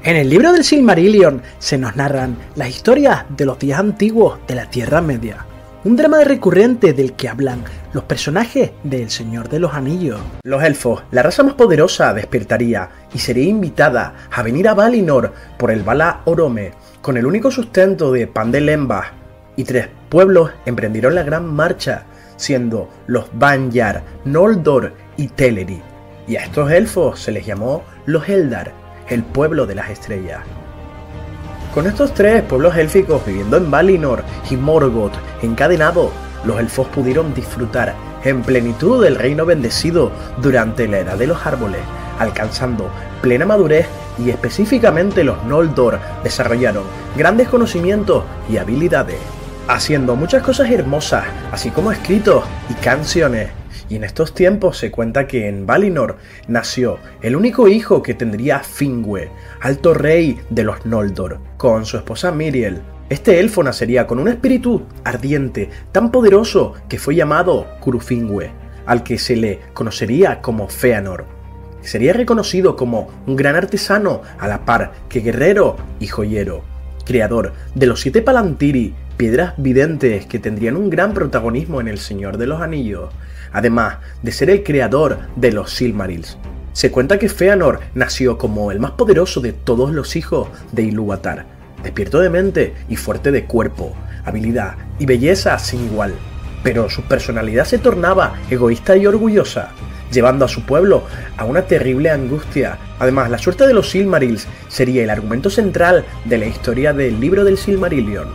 En el libro del Silmarillion se nos narran las historias de los días antiguos de la Tierra Media, un drama recurrente del que hablan los personajes de El Señor de los Anillos. Los elfos, la raza más poderosa, despertaría y sería invitada a venir a Valinor por el Vala Orome, con el único sustento de pan de lembas, y 3 pueblos emprendieron la gran marcha, siendo los Vanyar, Noldor y Teleri, y a estos elfos se les llamó los Eldar, el pueblo de las estrellas. Con estos 3 pueblos élficos viviendo en Valinor y Morgoth encadenados, los elfos pudieron disfrutar en plenitud del reino bendecido durante la Edad de los Árboles, alcanzando plena madurez, y específicamente los Noldor desarrollaron grandes conocimientos y habilidades, haciendo muchas cosas hermosas, así como escritos y canciones. Y en estos tiempos se cuenta que en Valinor nació el único hijo que tendría Finwë, alto rey de los Noldor, con su esposa Miriel. Este elfo nacería con un espíritu ardiente, tan poderoso que fue llamado Curufingüe, al que se le conocería como Fëanor. Sería reconocido como un gran artesano a la par que guerrero y joyero, creador de los 7 Palantiri, piedras videntes que tendrían un gran protagonismo en El Señor de los Anillos, además de ser el creador de los Silmarils. Se cuenta que Fëanor nació como el más poderoso de todos los hijos de Ilúvatar, despierto de mente y fuerte de cuerpo, habilidad y belleza sin igual, pero su personalidad se tornaba egoísta y orgullosa, llevando a su pueblo a una terrible angustia. Además, la suerte de los Silmarils sería el argumento central de la historia del libro del Silmarillion.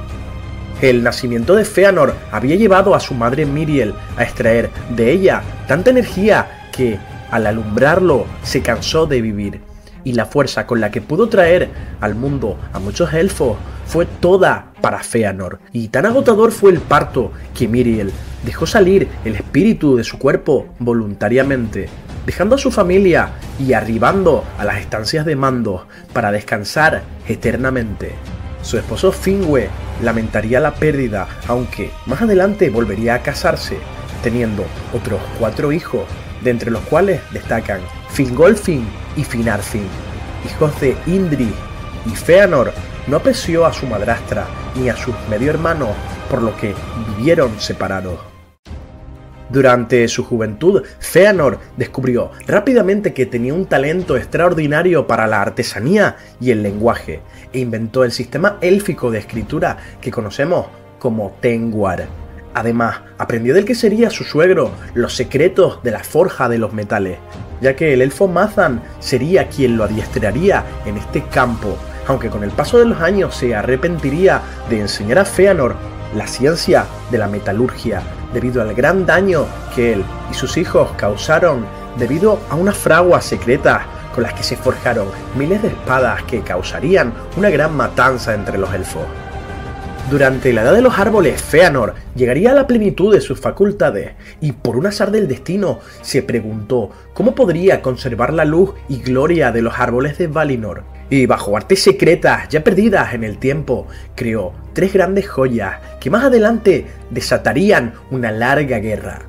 El nacimiento de Fëanor había llevado a su madre Miriel a extraer de ella tanta energía que, al alumbrarlo, se cansó de vivir, y la fuerza con la que pudo traer al mundo a muchos elfos fue toda para Fëanor, y tan agotador fue el parto que Miriel dejó salir el espíritu de su cuerpo voluntariamente, dejando a su familia y arribando a las estancias de mando para descansar eternamente. Su esposo Finwë lamentaría la pérdida, aunque más adelante volvería a casarse, teniendo otros 4 hijos, de entre los cuales destacan Fingolfin y Finarfin, hijos de Indri, y Fëanor no apreció a su madrastra ni a sus medio hermanos, por lo que vivieron separados. Durante su juventud, Fëanor descubrió rápidamente que tenía un talento extraordinario para la artesanía y el lenguaje, e inventó el sistema élfico de escritura que conocemos como Tengwar. Además, aprendió del que sería su suegro los secretos de la forja de los metales, ya que el elfo Mazan sería quien lo adiestraría en este campo, aunque con el paso de los años se arrepentiría de enseñar a Fëanor la ciencia de la metalurgia, debido al gran daño que él y sus hijos causaron debido a unas fraguas secretas con las que se forjaron miles de espadas que causarían una gran matanza entre los elfos. Durante la Edad de los Árboles, Fëanor llegaría a la plenitud de sus facultades, y por un azar del destino se preguntó cómo podría conservar la luz y gloria de los árboles de Valinor, y bajo artes secretas ya perdidas en el tiempo, creó 3 grandes joyas que más adelante desatarían una larga guerra,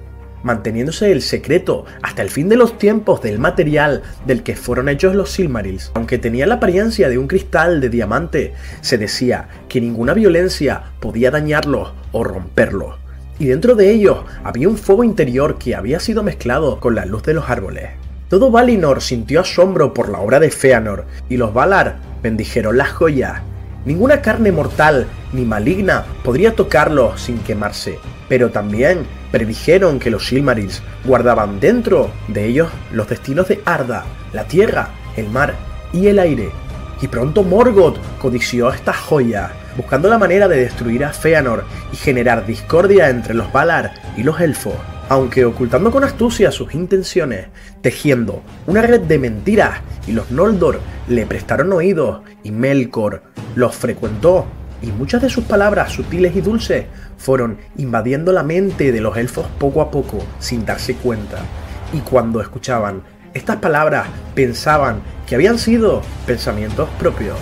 manteniéndose el secreto hasta el fin de los tiempos del material del que fueron hechos los Silmarils. Aunque tenía la apariencia de un cristal de diamante, se decía que ninguna violencia podía dañarlos o romperlos, y dentro de ellos había un fuego interior que había sido mezclado con la luz de los árboles. Todo Valinor sintió asombro por la obra de Fëanor, y los Valar bendijeron las joyas. Ninguna carne mortal ni maligna podría tocarlos sin quemarse, pero también predijeron que los Silmarils guardaban dentro de ellos los destinos de Arda, la tierra, el mar y el aire. Y pronto Morgoth codició estas joyas, buscando la manera de destruir a Fëanor y generar discordia entre los Valar y los elfos, aunque ocultando con astucia sus intenciones, tejiendo una red de mentiras, y los Noldor le prestaron oídos, y Melkor los frecuentó, y muchas de sus palabras sutiles y dulces fueron invadiendo la mente de los elfos poco a poco, sin darse cuenta, y cuando escuchaban estas palabras pensaban que habían sido pensamientos propios.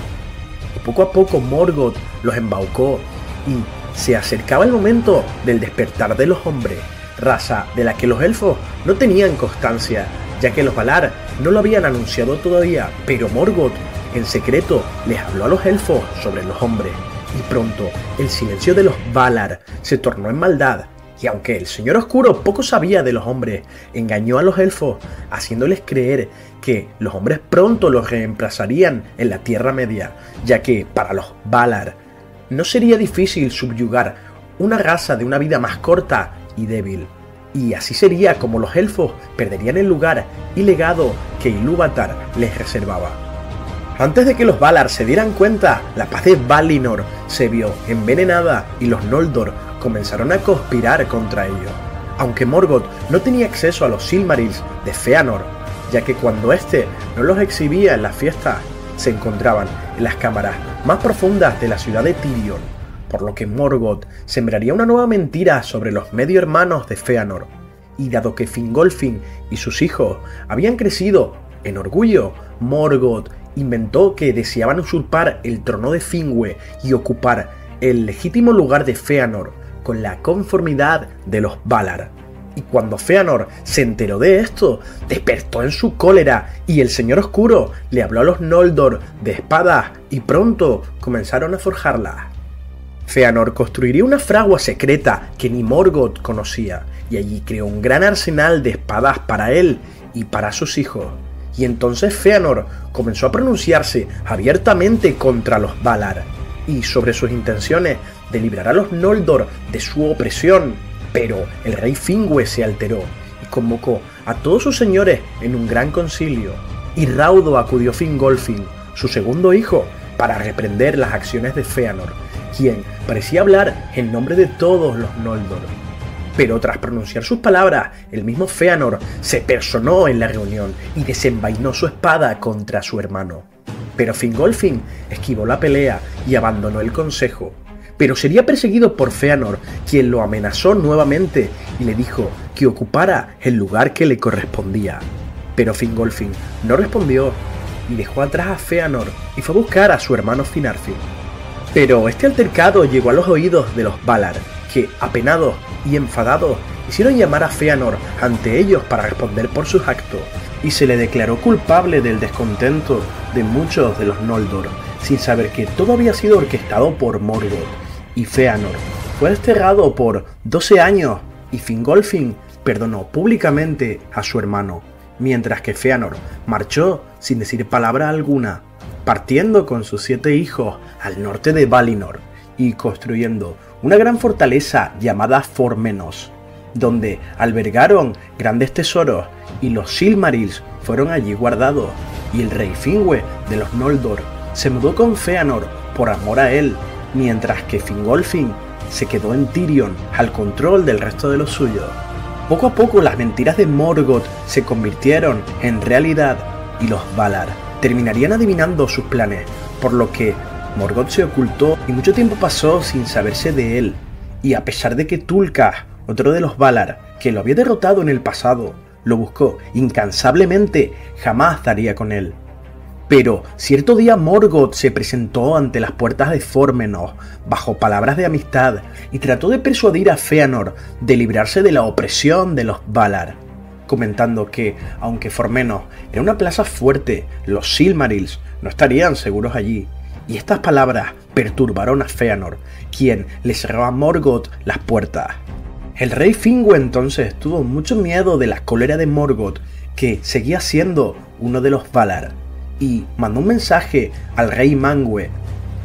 Y poco a poco Morgoth los embaucó, y se acercaba el momento del despertar de los hombres, raza de la que los elfos no tenían constancia, ya que los Valar no lo habían anunciado todavía, pero Morgoth en secreto les habló a los elfos sobre los hombres, y pronto el silencio de los Valar se tornó en maldad, y aunque el Señor Oscuro poco sabía de los hombres, engañó a los elfos, haciéndoles creer que los hombres pronto los reemplazarían en la Tierra Media, ya que para los Valar no sería difícil subyugar una raza de una vida más corta y débil, y así sería como los elfos perderían el lugar y legado que Ilúvatar les reservaba. Antes de que los Valar se dieran cuenta, la paz de Valinor se vio envenenada y los Noldor comenzaron a conspirar contra ellos, aunque Morgoth no tenía acceso a los Silmarils de Fëanor, ya que cuando éste no los exhibía en las fiestas, se encontraban en las cámaras más profundas de la ciudad de Tirion, por lo que Morgoth sembraría una nueva mentira sobre los medio hermanos de Fëanor, y dado que Fingolfin y sus hijos habían crecido en orgullo, Morgoth inventó que deseaban usurpar el trono de Finwë y ocupar el legítimo lugar de Fëanor con la conformidad de los Valar. Y cuando Fëanor se enteró de esto, despertó en su cólera y el Señor Oscuro le habló a los Noldor de espadas y pronto comenzaron a forjarlas. Fëanor construiría una fragua secreta que ni Morgoth conocía y allí creó un gran arsenal de espadas para él y para sus hijos. Y entonces Fëanor comenzó a pronunciarse abiertamente contra los Valar y sobre sus intenciones de librar a los Noldor de su opresión, pero el rey Finwë se alteró y convocó a todos sus señores en un gran concilio, y raudo acudió Fingolfin, su segundo hijo, para reprender las acciones de Fëanor, quien parecía hablar en nombre de todos los Noldor. Pero tras pronunciar sus palabras, el mismo Fëanor se personó en la reunión y desenvainó su espada contra su hermano. Pero Fingolfin esquivó la pelea y abandonó el consejo. Pero sería perseguido por Fëanor, quien lo amenazó nuevamente y le dijo que ocupara el lugar que le correspondía. Pero Fingolfin no respondió y dejó atrás a Fëanor y fue a buscar a su hermano Finarfin. Pero este altercado llegó a los oídos de los Valar, que, apenados y enfadados, hicieron llamar a Fëanor ante ellos para responder por sus actos, y se le declaró culpable del descontento de muchos de los Noldor, sin saber que todo había sido orquestado por Morgoth, y Fëanor fue desterrado por 12 años, y Fingolfin perdonó públicamente a su hermano, mientras que Fëanor marchó sin decir palabra alguna, partiendo con sus 7 hijos al norte de Valinor y construyendo una gran fortaleza llamada Formenos, donde albergaron grandes tesoros y los Silmarils fueron allí guardados, y el rey Finwë de los Noldor se mudó con Fëanor por amor a él, mientras que Fingolfin se quedó en Tirion al control del resto de los suyos. Poco a poco las mentiras de Morgoth se convirtieron en realidad y los Valar terminarían adivinando sus planes, por lo que Morgoth se ocultó y mucho tiempo pasó sin saberse de él, y a pesar de que Tulkas, otro de los Valar, que lo había derrotado en el pasado, lo buscó incansablemente, jamás daría con él. Pero cierto día Morgoth se presentó ante las puertas de Formenos bajo palabras de amistad y trató de persuadir a Fëanor de librarse de la opresión de los Valar, comentando que, aunque Formenos era una plaza fuerte, los Silmarils no estarían seguros allí. Y estas palabras perturbaron a Fëanor, quien le cerró a Morgoth las puertas. El rey Finwë entonces tuvo mucho miedo de la cólera de Morgoth, que seguía siendo uno de los Valar, y mandó un mensaje al rey Manwë,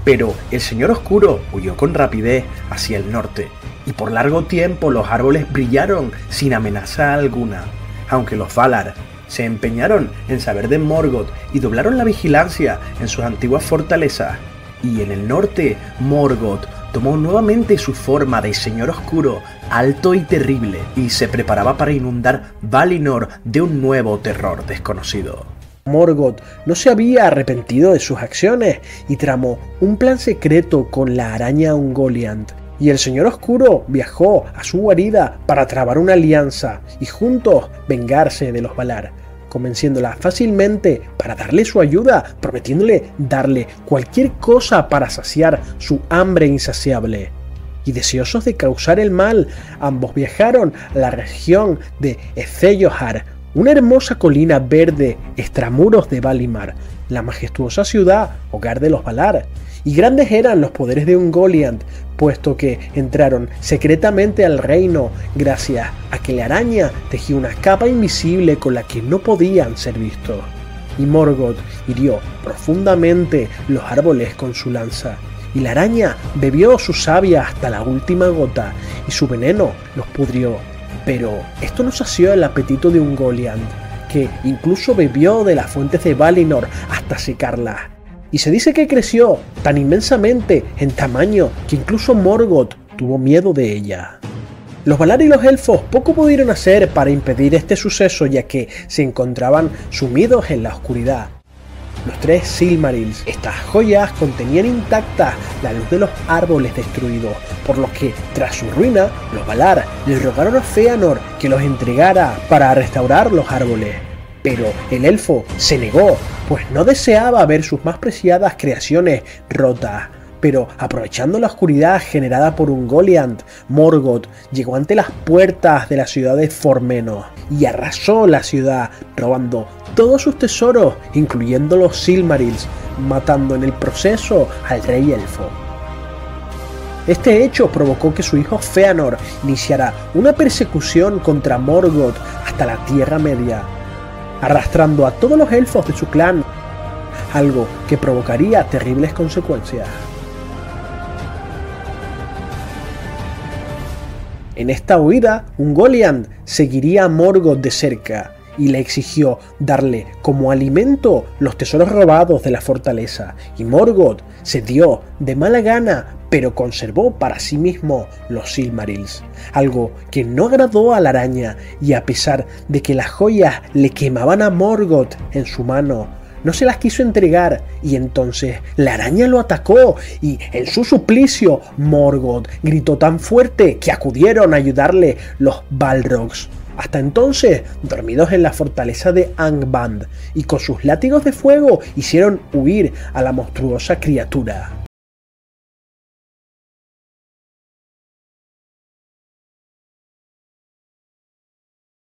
pero el Señor Oscuro huyó con rapidez hacia el norte, y por largo tiempo los árboles brillaron sin amenaza alguna, aunque los Valar se empeñaron en saber de Morgoth y doblaron la vigilancia en sus antiguas fortalezas, y en el norte Morgoth tomó nuevamente su forma de Señor Oscuro, alto y terrible, y se preparaba para inundar Valinor de un nuevo terror desconocido. Morgoth no se había arrepentido de sus acciones y tramó un plan secreto con la araña Ungoliant, y el Señor Oscuro viajó a su guarida para trabar una alianza y juntos vengarse de los Valar, convenciéndola fácilmente para darle su ayuda, prometiéndole darle cualquier cosa para saciar su hambre insaciable. Y deseosos de causar el mal, ambos viajaron a la región de Etheyohar una hermosa colina verde extramuros de Valimar, la majestuosa ciudad, hogar de los Valar, y grandes eran los poderes de Ungoliant, puesto que entraron secretamente al reino gracias a que la araña tejía una capa invisible con la que no podían ser vistos. Y Morgoth hirió profundamente los árboles con su lanza, y la araña bebió su savia hasta la última gota, y su veneno los pudrió. Pero esto no sació el apetito de Ungoliant, que incluso bebió de las fuentes de Valinor hasta secarlas. Y se dice que creció tan inmensamente en tamaño que incluso Morgoth tuvo miedo de ella. Los Valar y los elfos poco pudieron hacer para impedir este suceso, ya que se encontraban sumidos en la oscuridad. Los 3 Silmarils, estas joyas, contenían intacta la luz de los árboles destruidos, por lo que, tras su ruina, los Valar le rogaron a Fëanor que los entregara para restaurar los árboles. Pero el elfo se negó, pues no deseaba ver sus más preciadas creaciones rotas. Pero aprovechando la oscuridad generada por Ungoliant, Morgoth llegó ante las puertas de la ciudad de Formenos y arrasó la ciudad, robando todos sus tesoros, incluyendo los Silmarils, matando en el proceso al rey elfo. Este hecho provocó que su hijo Fëanor iniciara una persecución contra Morgoth hasta la Tierra Media, arrastrando a todos los elfos de su clan, algo que provocaría terribles consecuencias. En esta huida, Ungoliant seguiría a Morgoth de cerca y le exigió darle como alimento los tesoros robados de la fortaleza, y Morgoth cedió de mala gana, pero conservó para sí mismo los Silmarils, algo que no agradó a la araña, y a pesar de que las joyas le quemaban a Morgoth en su mano, no se las quiso entregar, y entonces la araña lo atacó, y en su suplicio Morgoth gritó tan fuerte que acudieron a ayudarle los Balrogs, hasta entonces dormidos en la fortaleza de Angband, y con sus látigos de fuego hicieron huir a la monstruosa criatura.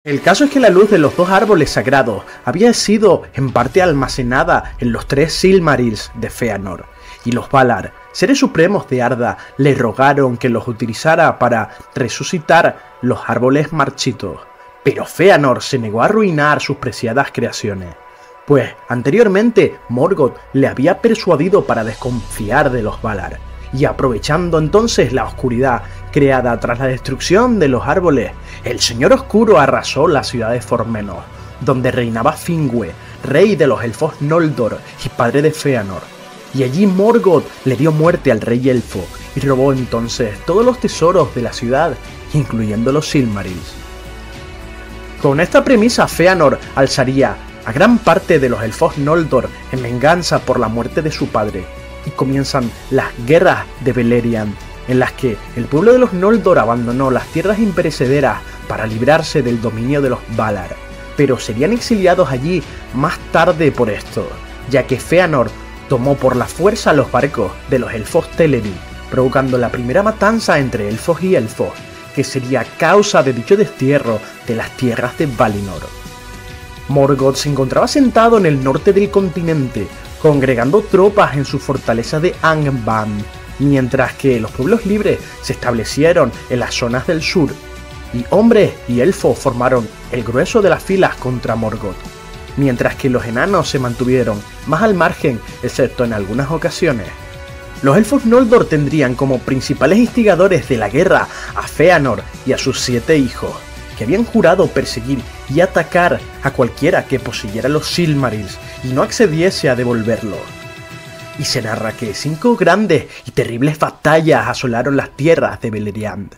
El caso es que la luz de los 2 árboles sagrados había sido en parte almacenada en los 3 Silmarils de Fëanor, y los Valar, seres supremos de Arda, le rogaron que los utilizara para resucitar los árboles marchitos. Pero Fëanor se negó a arruinar sus preciadas creaciones, pues anteriormente Morgoth le había persuadido para desconfiar de los Valar, y aprovechando entonces la oscuridad creada tras la destrucción de los árboles, el Señor Oscuro arrasó la ciudad de Formenos, donde reinaba Finwë, rey de los elfos Noldor y padre de Fëanor, y allí Morgoth le dio muerte al rey elfo y robó entonces todos los tesoros de la ciudad, incluyendo los Silmarils. Con esta premisa Fëanor alzaría a gran parte de los elfos Noldor en venganza por la muerte de su padre, y comienzan las guerras de Beleriand, en las que el pueblo de los Noldor abandonó las tierras imperecederas para librarse del dominio de los Valar, pero serían exiliados allí más tarde por esto, ya que Fëanor tomó por la fuerza los barcos de los elfos Teleri, provocando la primera matanza entre elfos y elfos, que sería causa de dicho destierro de las tierras de Valinor. Morgoth se encontraba sentado en el norte del continente, congregando tropas en su fortaleza de Angband, mientras que los pueblos libres se establecieron en las zonas del sur, y hombres y elfos formaron el grueso de las filas contra Morgoth, mientras que los enanos se mantuvieron más al margen, excepto en algunas ocasiones. Los elfos Noldor tendrían como principales instigadores de la guerra a Fëanor y a sus 7 hijos, que habían jurado perseguir y atacar a cualquiera que poseyera los Silmarils y no accediese a devolverlos. Y se narra que 5 grandes y terribles batallas asolaron las tierras de Beleriand.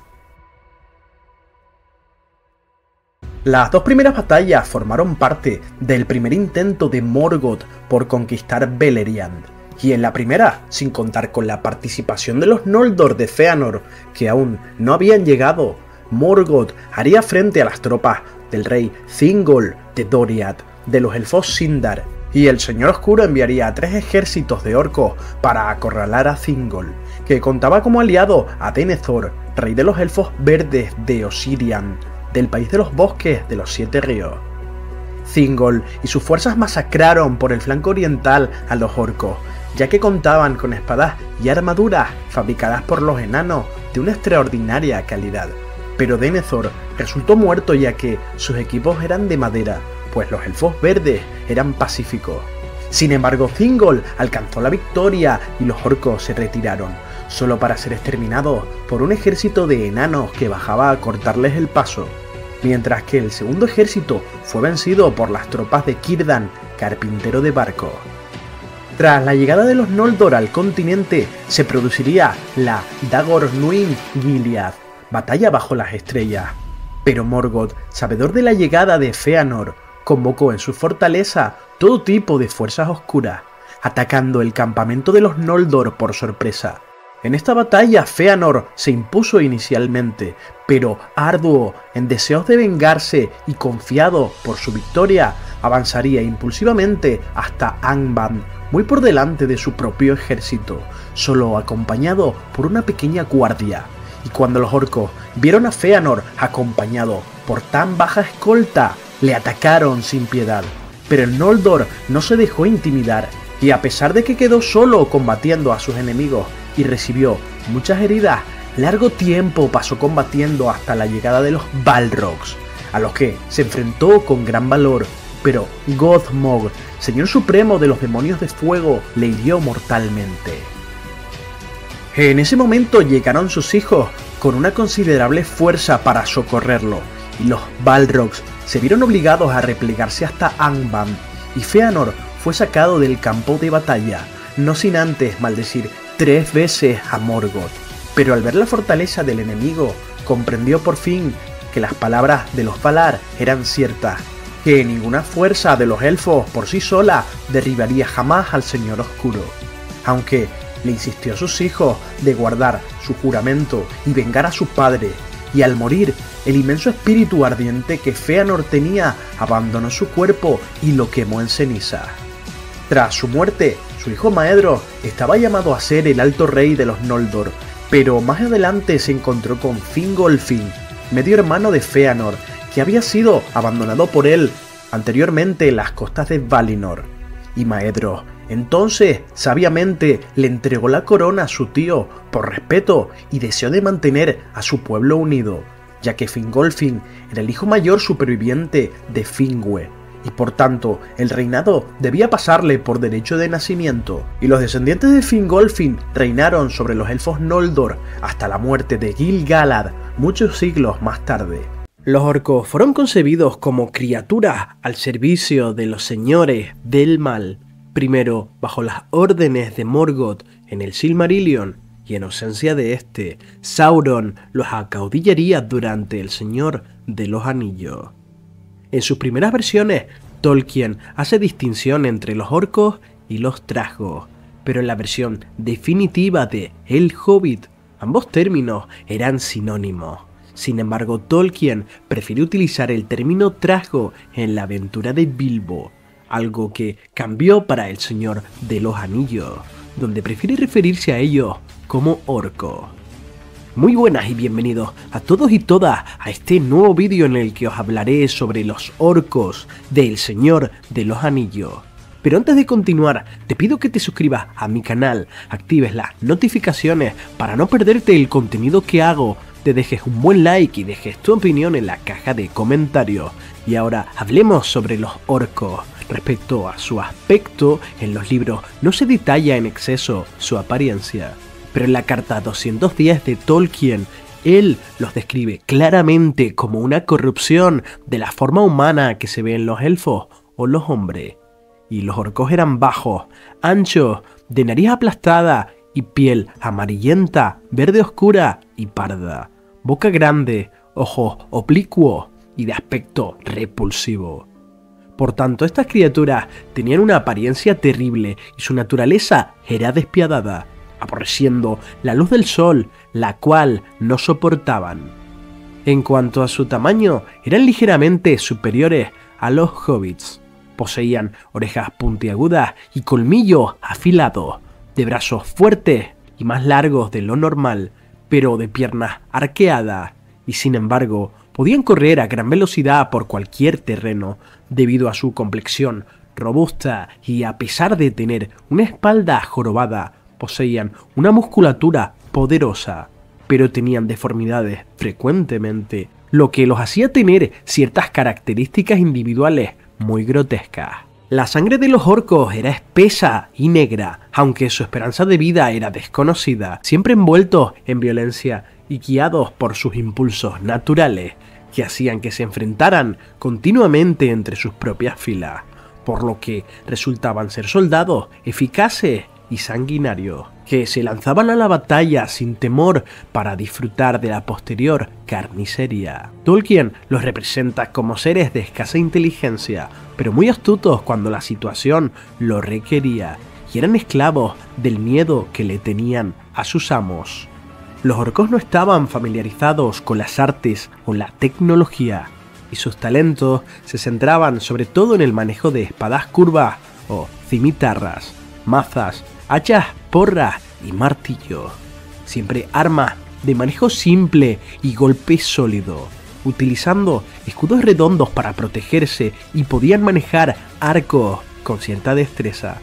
Las 2 primeras batallas formaron parte del primer intento de Morgoth por conquistar Beleriand, y en la primera, sin contar con la participación de los Noldor de Fëanor, que aún no habían llegado, Morgoth haría frente a las tropas del rey Thingol de Doriath, de los elfos Sindar, y el Señor Oscuro enviaría a 3 ejércitos de orcos para acorralar a Thingol, que contaba como aliado a Denethor, rey de los elfos verdes de Osirian, del país de los bosques de los 7 ríos. Thingol y sus fuerzas masacraron por el flanco oriental a los orcos, ya que contaban con espadas y armaduras fabricadas por los enanos de una extraordinaria calidad. Pero Denethor resultó muerto ya que sus equipos eran de madera, pues los elfos verdes eran pacíficos. Sin embargo, Thingol alcanzó la victoria y los orcos se retiraron, solo para ser exterminados por un ejército de enanos que bajaba a cortarles el paso, mientras que el segundo ejército fue vencido por las tropas de Círdan, carpintero de barcos. Tras la llegada de los Noldor al continente, se produciría la Dagor Nuin Gilead, batalla bajo las estrellas. Pero Morgoth, sabedor de la llegada de Fëanor, convocó en su fortaleza todo tipo de fuerzas oscuras, atacando el campamento de los Noldor por sorpresa. En esta batalla Fëanor se impuso inicialmente, pero arduo, en deseos de vengarse y confiado por su victoria, avanzaría impulsivamente hasta Angband, muy por delante de su propio ejército, solo acompañado por una pequeña guardia. Y cuando los orcos vieron a Fëanor acompañado por tan baja escolta, le atacaron sin piedad. Pero el Noldor no se dejó intimidar, y a pesar de que quedó solo combatiendo a sus enemigos y recibió muchas heridas, largo tiempo pasó combatiendo hasta la llegada de los Balrogs, a los que se enfrentó con gran valor, pero Gothmog, señor supremo de los demonios de fuego, le hirió mortalmente. En ese momento llegaron sus hijos con una considerable fuerza para socorrerlo, y los Balrogs se vieron obligados a replegarse hasta Angband, y Fëanor fue sacado del campo de batalla, no sin antes maldecir 3 veces a Morgoth. Pero al ver la fortaleza del enemigo, comprendió por fin que las palabras de los Valar eran ciertas, que ninguna fuerza de los elfos por sí sola derribaría jamás al Señor Oscuro. Aunque le insistió a sus hijos de guardar su juramento y vengar a su padre, y al morir, el inmenso espíritu ardiente que Fëanor tenía abandonó su cuerpo y lo quemó en ceniza. Tras su muerte, su hijo Maedhros estaba llamado a ser el alto rey de los Noldor, pero más adelante se encontró con Fingolfin, medio hermano de Fëanor, que había sido abandonado por él anteriormente en las costas de Valinor. Y Maedhros entonces sabiamente le entregó la corona a su tío por respeto y deseo de mantener a su pueblo unido, ya que Fingolfin era el hijo mayor superviviente de Finwë, y por tanto el reinado debía pasarle por derecho de nacimiento, y los descendientes de Fingolfin reinaron sobre los elfos Noldor hasta la muerte de Gil-galad muchos siglos más tarde. Los orcos fueron concebidos como criaturas al servicio de los señores del mal, primero bajo las órdenes de Morgoth en el Silmarillion, y en ausencia de este, Sauron los acaudillaría durante el Señor de los Anillos. En sus primeras versiones, Tolkien hace distinción entre los orcos y los trasgos, pero en la versión definitiva de El Hobbit, ambos términos eran sinónimos. Sin embargo, Tolkien prefiere utilizar el término trasgo en la aventura de Bilbo, algo que cambió para El Señor de los Anillos, donde prefiere referirse a ellos como orcos. Muy buenas y bienvenidos a todos y todas a este nuevo vídeo en el que os hablaré sobre los orcos de El Señor de los Anillos. Pero antes de continuar, te pido que te suscribas a mi canal, actives las notificaciones para no perderte el contenido que hago, te dejes un buen like y dejes tu opinión en la caja de comentarios. Y ahora hablemos sobre los orcos. Respecto a su aspecto, en los libros no se detalla en exceso su apariencia, pero en la carta 210 de Tolkien, él los describe claramente como una corrupción de la forma humana que se ve en los elfos o los hombres. Y los orcos eran bajos, anchos, de nariz aplastada y piel amarillenta, verde oscura y parda, boca grande, ojos oblicuos y de aspecto repulsivo. Por tanto, estas criaturas tenían una apariencia terrible y su naturaleza era despiadada, aborreciendo la luz del sol, la cual no soportaban. En cuanto a su tamaño, eran ligeramente superiores a los hobbits. Poseían orejas puntiagudas y colmillos afilados, de brazos fuertes y más largos de lo normal, pero de piernas arqueadas, y sin embargo, podían correr a gran velocidad por cualquier terreno debido a su complexión robusta y a pesar de tener una espalda jorobada, poseían una musculatura poderosa, pero tenían deformidades frecuentemente, lo que los hacía tener ciertas características individuales muy grotescas. La sangre de los orcos era espesa y negra, aunque su esperanza de vida era desconocida, siempre envueltos en violencia y guiados por sus impulsos naturales, que hacían que se enfrentaran continuamente entre sus propias filas, por lo que resultaban ser soldados eficaces y sanguinarios, que se lanzaban a la batalla sin temor para disfrutar de la posterior carnicería. Tolkien los representa como seres de escasa inteligencia, pero muy astutos cuando la situación lo requería, y eran esclavos del miedo que le tenían a sus amos. Los orcos no estaban familiarizados con las artes o la tecnología, y sus talentos se centraban sobre todo en el manejo de espadas curvas o cimitarras, mazas, hachas, porras y martillos. Siempre armas de manejo simple y golpe sólido, utilizando escudos redondos para protegerse, y podían manejar arcos con cierta destreza,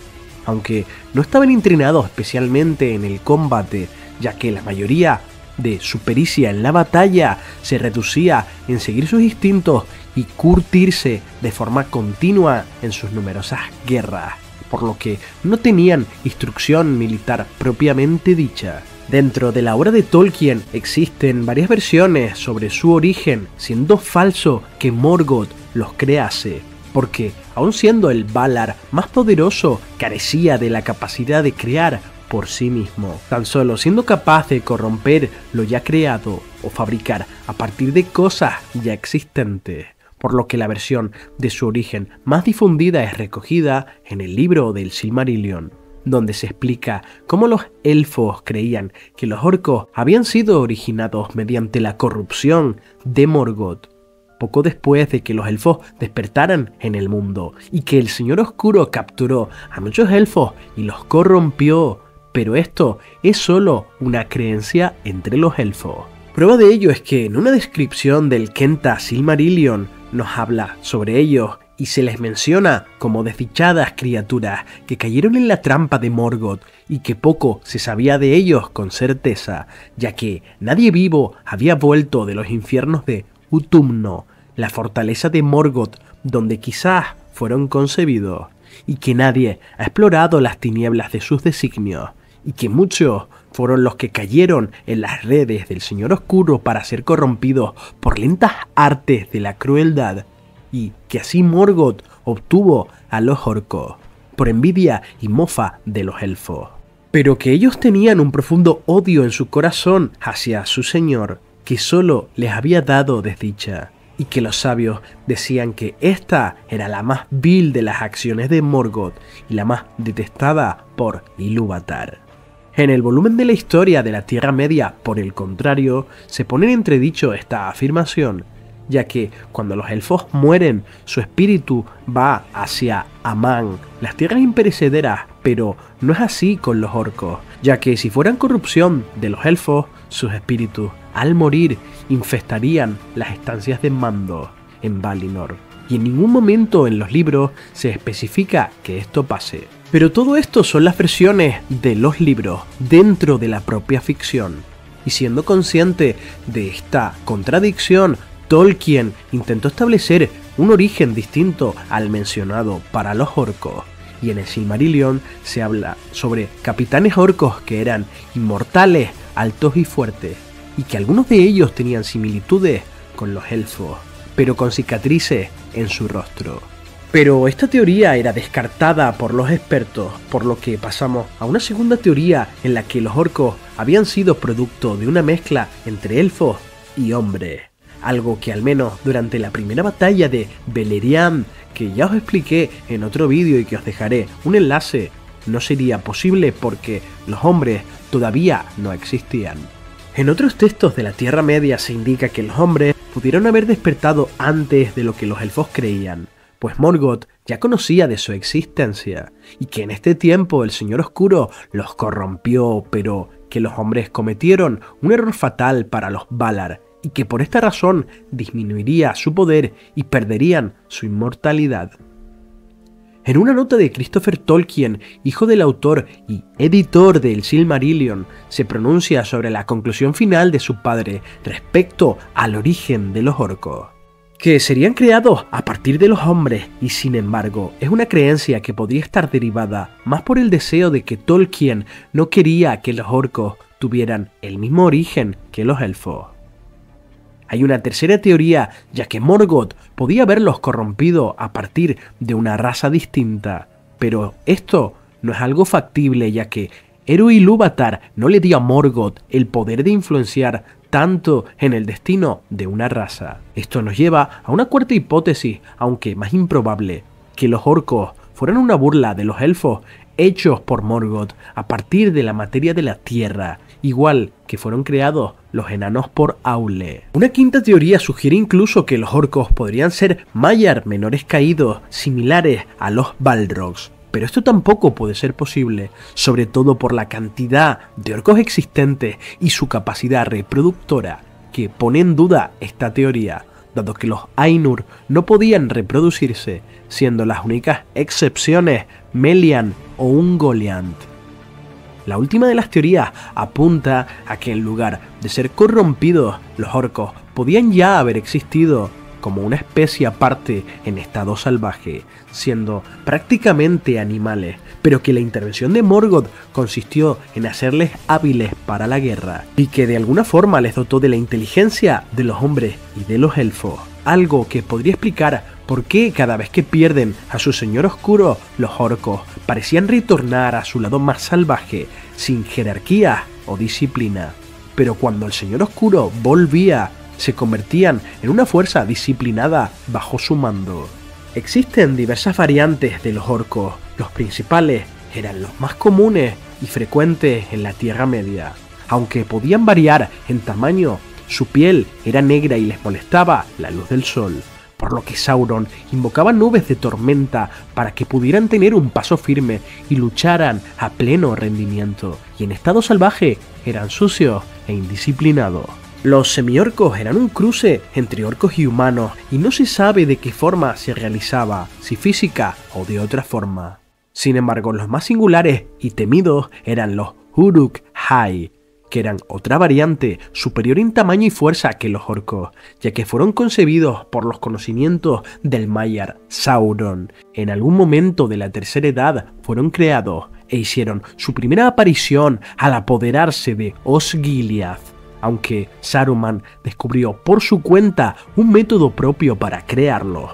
aunque no estaban entrenados especialmente en el combate, ya que la mayoría de su pericia en la batalla se reducía en seguir sus instintos y curtirse de forma continua en sus numerosas guerras, por lo que no tenían instrucción militar propiamente dicha. Dentro de la obra de Tolkien existen varias versiones sobre su origen, siendo falso que Morgoth los crease, porque aun siendo el Valar más poderoso, carecía de la capacidad de crear por sí mismo, tan solo siendo capaz de corromper lo ya creado o fabricar a partir de cosas ya existentes, por lo que la versión de su origen más difundida es recogida en el libro del Silmarillion, donde se explica cómo los elfos creían que los orcos habían sido originados mediante la corrupción de Morgoth, poco después de que los elfos despertaran en el mundo, y que el Señor Oscuro capturó a muchos elfos y los corrompió, pero esto es solo una creencia entre los elfos. Prueba de ello es que en una descripción del Kenta Silmarillion nos habla sobre ellos y se les menciona como desdichadas criaturas que cayeron en la trampa de Morgoth, y que poco se sabía de ellos con certeza, ya que nadie vivo había vuelto de los infiernos de Utumno, la fortaleza de Morgoth donde quizás fueron concebidos, y que nadie ha explorado las tinieblas de sus designios, y que muchos fueron los que cayeron en las redes del Señor Oscuro para ser corrompidos por lentas artes de la crueldad, y que así Morgoth obtuvo a los orcos, por envidia y mofa de los elfos. Pero que ellos tenían un profundo odio en su corazón hacia su señor, que solo les había dado desdicha, y que los sabios decían que esta era la más vil de las acciones de Morgoth y la más detestada por Ilúvatar. En el volumen de la historia de la Tierra Media, por el contrario, se pone en entredicho esta afirmación, ya que cuando los elfos mueren, su espíritu va hacia Aman, las tierras imperecederas, pero no es así con los orcos, ya que si fueran corrupción de los elfos, sus espíritus, al morir, infestarían las estancias de Mando en Valinor, y en ningún momento en los libros se especifica que esto pase. Pero todo esto son las versiones de los libros dentro de la propia ficción, y siendo consciente de esta contradicción, Tolkien intentó establecer un origen distinto al mencionado para los orcos, y en el Silmarillion se habla sobre capitanes orcos que eran inmortales, altos y fuertes, y que algunos de ellos tenían similitudes con los elfos, pero con cicatrices en su rostro. Pero esta teoría era descartada por los expertos, por lo que pasamos a una segunda teoría en la que los orcos habían sido producto de una mezcla entre elfos y hombres. Algo que al menos durante la primera batalla de Beleriand, que ya os expliqué en otro vídeo y que os dejaré un enlace, no sería posible porque los hombres todavía no existían. En otros textos de la Tierra Media se indica que los hombres pudieron haber despertado antes de lo que los elfos creían, pues Morgoth ya conocía de su existencia, y que en este tiempo el Señor Oscuro los corrompió, pero que los hombres cometieron un error fatal para los Valar, y que por esta razón disminuiría su poder y perderían su inmortalidad. En una nota de Christopher Tolkien, hijo del autor y editor del Silmarillion, se pronuncia sobre la conclusión final de su padre respecto al origen de los orcos, que serían creados a partir de los hombres, y sin embargo es una creencia que podría estar derivada más por el deseo de que Tolkien no quería que los orcos tuvieran el mismo origen que los elfos. Hay una tercera teoría, ya que Morgoth podía haberlos corrompido a partir de una raza distinta, pero esto no es algo factible, ya que Eru Ilúvatar no le dio a Morgoth el poder de influenciar tanto en el destino de una raza. Esto nos lleva a una cuarta hipótesis, aunque más improbable, que los orcos fueran una burla de los elfos hechos por Morgoth a partir de la materia de la tierra, igual que fueron creados los enanos por Aule. Una quinta teoría sugiere incluso que los orcos podrían ser Maiar menores caídos, similares a los Balrogs, pero esto tampoco puede ser posible, sobre todo por la cantidad de orcos existentes y su capacidad reproductora, que pone en duda esta teoría, dado que los Ainur no podían reproducirse, siendo las únicas excepciones Melian o Ungoliant. La última de las teorías apunta a que en lugar de ser corrompidos, los orcos podían ya haber existido como una especie aparte en estado salvaje, siendo prácticamente animales, pero que la intervención de Morgoth consistió en hacerles hábiles para la guerra, y que de alguna forma les dotó de la inteligencia de los hombres y de los elfos, algo que podría explicar por qué cada vez que pierden a su señor oscuro, los orcos parecían retornar a su lado más salvaje, sin jerarquía o disciplina. Pero cuando el señor oscuro volvía, se convertían en una fuerza disciplinada bajo su mando. Existen diversas variantes de los orcos. Los principales eran los más comunes y frecuentes en la Tierra Media. Aunque podían variar en tamaño, su piel era negra y les molestaba la luz del sol, por lo que Sauron invocaba nubes de tormenta para que pudieran tener un paso firme y lucharan a pleno rendimiento, y en estado salvaje eran sucios e indisciplinados. Los semiorcos eran un cruce entre orcos y humanos, y no se sabe de qué forma se realizaba, si física o de otra forma. Sin embargo, los más singulares y temidos eran los Uruk-hai, que eran otra variante superior en tamaño y fuerza que los orcos, ya que fueron concebidos por los conocimientos del Maiar Sauron. En algún momento de la Tercera Edad fueron creados e hicieron su primera aparición al apoderarse de Osgiliath, aunque Saruman descubrió por su cuenta un método propio para crearlos.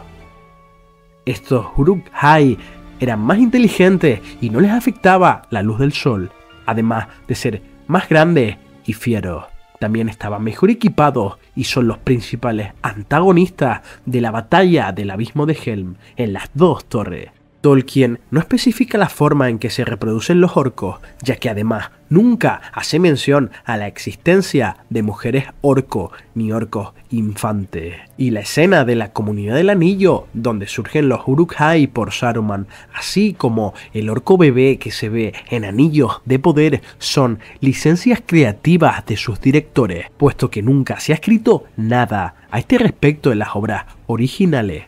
Estos Uruk-hai eran más inteligentes y no les afectaba la luz del sol, además de ser más grandes y fieros. También estaban mejor equipados y son los principales antagonistas de la batalla del Abismo de Helm en las dos torres. Tolkien no especifica la forma en que se reproducen los orcos, ya que además nunca hace mención a la existencia de mujeres orco ni orcos infantes. Y la escena de la Comunidad del Anillo, donde surgen los Uruk-hai por Saruman, así como el orco bebé que se ve en Anillos de Poder, son licencias creativas de sus directores, puesto que nunca se ha escrito nada a este respecto en las obras originales.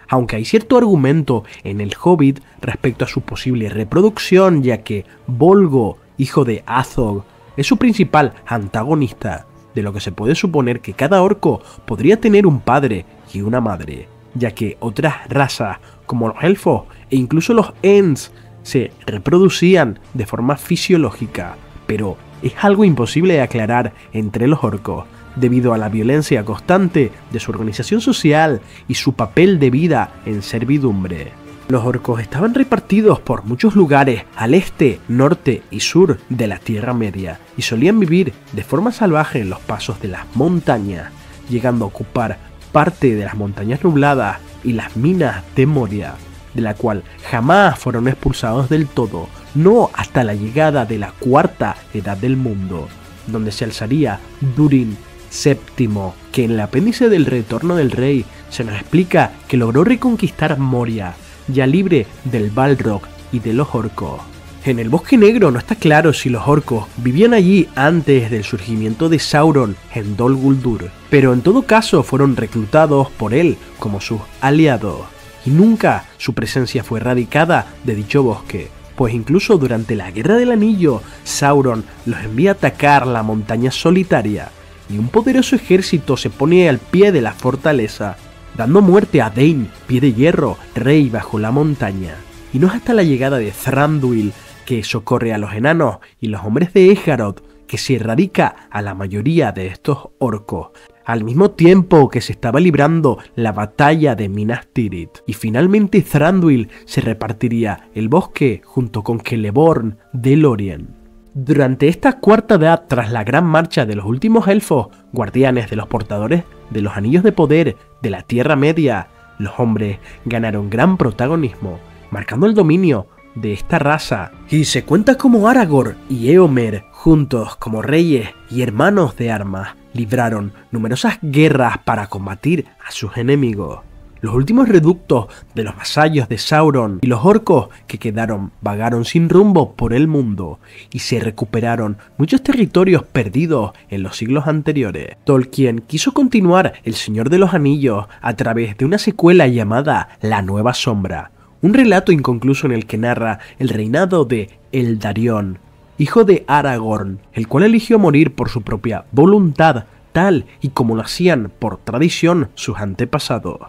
Aunque hay cierto argumento en El Hobbit respecto a su posible reproducción, ya que Bolgo, hijo de Azog, es su principal antagonista, de lo que se puede suponer que cada orco podría tener un padre y una madre, ya que otras razas, como los elfos e incluso los Ents, se reproducían de forma fisiológica, pero es algo imposible de aclarar entre los orcos, debido a la violencia constante de su organización social y su papel de vida en servidumbre. Los orcos estaban repartidos por muchos lugares al este, norte y sur de la Tierra Media, y solían vivir de forma salvaje en los pasos de las montañas, llegando a ocupar parte de las montañas nubladas y las minas de Moria, de la cual jamás fueron expulsados del todo, no hasta la llegada de la Cuarta Edad del Mundo, donde se alzaría Durin VII, que en el apéndice del Retorno del Rey se nos explica que logró reconquistar Moria, ya libre del Balrog y de los orcos. En el Bosque Negro no está claro si los orcos vivían allí antes del surgimiento de Sauron en Dol Guldur, pero en todo caso fueron reclutados por él como sus aliados, y nunca su presencia fue erradicada de dicho bosque, pues incluso durante la Guerra del Anillo, Sauron los envía a atacar la montaña solitaria, y un poderoso ejército se pone al pie de la fortaleza, dando muerte a Dain, Pie de Hierro, rey bajo la montaña. Y no es hasta la llegada de Thranduil, que socorre a los enanos y los hombres de Ejarod, que se erradica a la mayoría de estos orcos, al mismo tiempo que se estaba librando la batalla de Minas Tirith. Y finalmente Thranduil se repartiría el bosque junto con Celeborn de Lórien. Durante esta cuarta edad, tras la gran marcha de los últimos elfos, guardianes de los portadores de los anillos de poder de la Tierra Media, los hombres ganaron gran protagonismo, marcando el dominio de esta raza, y se cuenta como Aragorn y Éomer, juntos como reyes y hermanos de armas, libraron numerosas guerras para combatir a sus enemigos. Los últimos reductos de los vasallos de Sauron y los orcos que quedaron vagaron sin rumbo por el mundo, y se recuperaron muchos territorios perdidos en los siglos anteriores. Tolkien quiso continuar El Señor de los Anillos a través de una secuela llamada La Nueva Sombra, un relato inconcluso en el que narra el reinado de Eldarion, hijo de Aragorn, el cual eligió morir por su propia voluntad, tal y como lo hacían por tradición sus antepasados.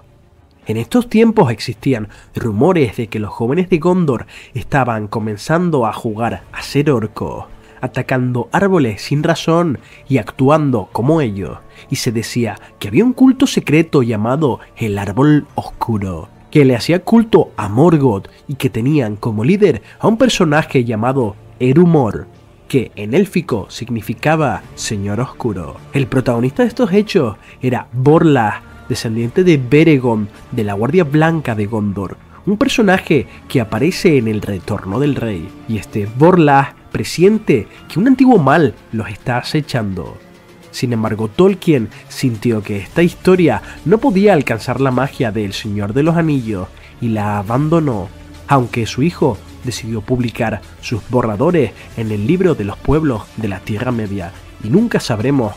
En estos tiempos existían rumores de que los jóvenes de Gondor estaban comenzando a jugar a ser orcos, atacando árboles sin razón y actuando como ellos, y se decía que había un culto secreto llamado el Árbol Oscuro, que le hacía culto a Morgoth y que tenían como líder a un personaje llamado Erumor, que en élfico significaba Señor Oscuro. El protagonista de estos hechos era Borla, descendiente de Beregond de la Guardia Blanca de Gondor, un personaje que aparece en El Retorno del Rey, y este Borla presiente que un antiguo mal los está acechando. Sin embargo, Tolkien sintió que esta historia no podía alcanzar la magia de El Señor de los Anillos y la abandonó, aunque su hijo decidió publicar sus borradores en el libro de los pueblos de la Tierra Media, y nunca sabremos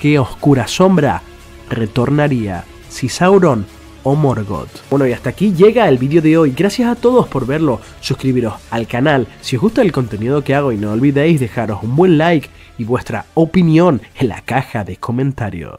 qué oscura sombra retornaría, si Sauron o Morgoth. Bueno, y hasta aquí llega el vídeo de hoy. Gracias a todos por verlo. Suscribiros al canal si os gusta el contenido que hago, y no olvidéis dejaros un buen like y vuestra opinión en la caja de comentarios.